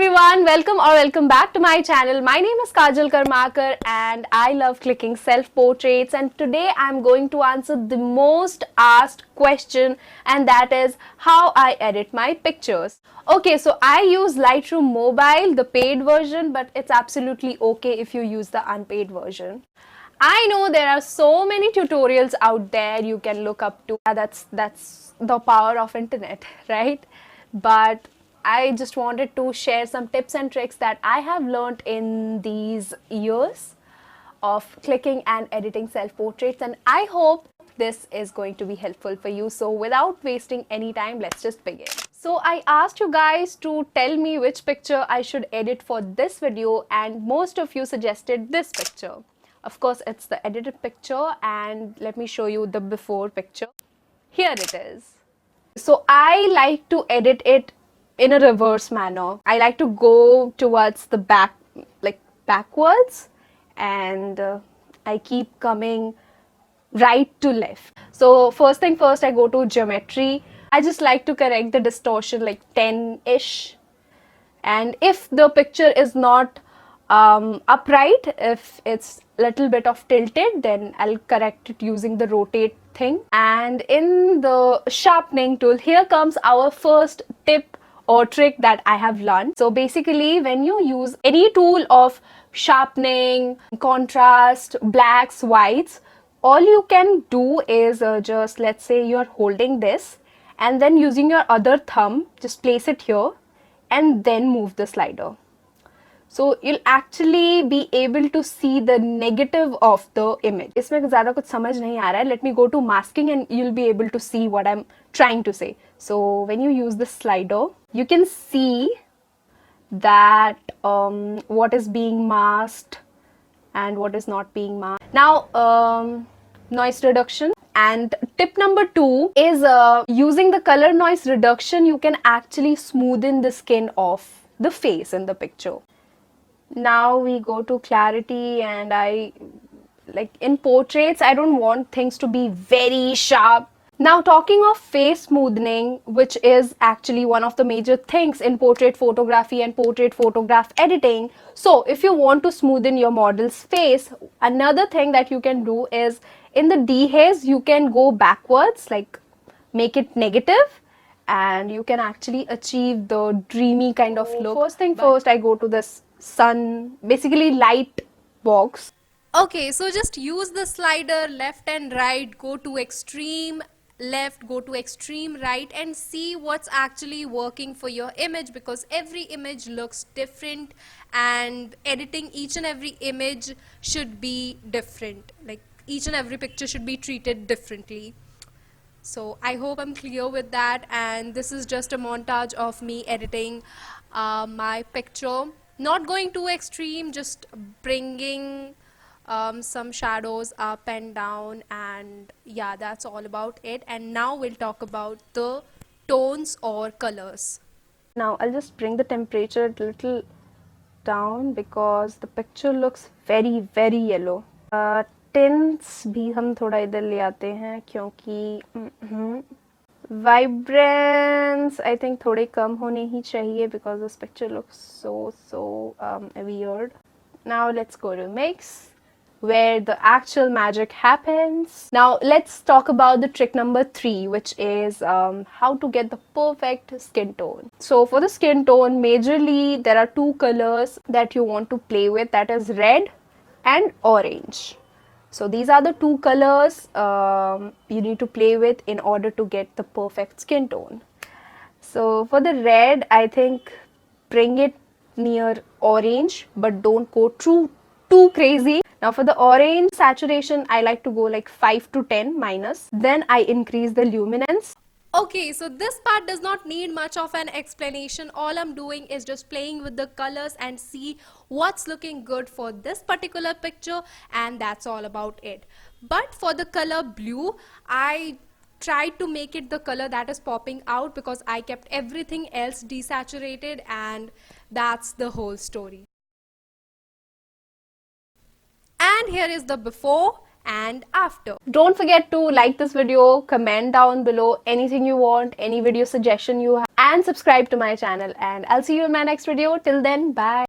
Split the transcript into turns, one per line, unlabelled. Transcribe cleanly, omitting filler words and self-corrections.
everyone, welcome back to my channel. My name is Kohl Karmakar and I love clicking self-portraits, and today I'm going to answer the most asked question, and that is how I edit my pictures. Okay, so I use Lightroom Mobile, the paid version, but it's absolutely okay if you use the unpaid version. I know there are so many tutorials out there you can look up to. That's the power of internet, right? But I just wanted to share some tips and tricks that I have learned in these years of clicking and editing self-portraits, and I hope this is going to be helpful for you. So without wasting any time, let's just begin. So I asked you guys to tell me which picture I should edit for this video, and most of you suggested this picture. Of course, it's the edited picture, and let me show you the before picture. Here it is. So I like to edit it in a reverse manner. I like to go towards the back, like backwards, and I keep coming right to left. So first thing first, I go to geometry. I just like to correct the distortion like 10-ish. And if the picture is not upright, if it's little bit of tilted, then I'll correct it using the rotate thing. And in the sharpening tool, here comes our first tip or trick that I have learned. So basically, when you use any tool of sharpening, contrast, blacks, whites, all you can do is just, let's say you're holding this and then using your other thumb, just place it here and then move the slider. So you'll actually be able to see the negative of the image. इसमें ज़्यादा कुछ समझ नहीं आ रहा है. Let me go to masking and you'll be able to see what I'm trying to say. So when you use the slider, you can see that what is being masked and what is not being masked. Now noise reduction. And tip number 2 is using the color noise reduction, you can actually smoothen the skin of the face in the picture. Now we go to clarity, and I like in portraits, I don't want things to be very sharp. Now talking of face smoothing, which is actually one of the major things in portrait photography and portrait photograph editing. So if you want to smoothen your model's face, another thing that you can do is in the dehaze, you can go backwards, like make it negative, and you can actually achieve the dreamy kind of look. First thing first, I go to this sun, basically light box.
Okay, so just use the slider left and right, go to extreme left, go to extreme right, and see what's actually working for your image, because every image looks different and editing each and every image should be different. Like each and every picture should be treated differently. So I hope I'm clear with that, and this is just a montage of me editing my picture. Not going too extreme, just bringing some shadows up and down, and yeah, that's all about it. And now we'll talk about the tones or colors.
Now I'll just bring the temperature a little down because the picture looks very yellow. Tints भी हम थोड़ा इधर ले आते हैं क्योंकि vibrance I think थोड़े कम होने ही चाहिए because this picture looks so weird. Now let's go to mix, where the actual magic happens. Now let's talk about the trick number 3, which is how to get the perfect skin tone. So for the skin tone, majorly there are 2 colors that you want to play with, that is red and orange. So these are the 2 colors you need to play with in order to get the perfect skin tone. So for the red, I think bring it near orange, but don't go too crazy. Now for the orange saturation, I like to go like 5 to 10 minus. Then I increase the luminance.
Okay, so this part does not need much of an explanation. All I'm doing is just playing with the colors and see what's looking good for this particular picture, and that's all about it. But for the color blue, I tried to make it the color that is popping out because I kept everything else desaturated, and that's the whole story. And here is the before and after.
Don't forget to like this video, comment down below anything you want, any video suggestion you have, and subscribe to my channel. And I'll see you in my next video. Till then, bye.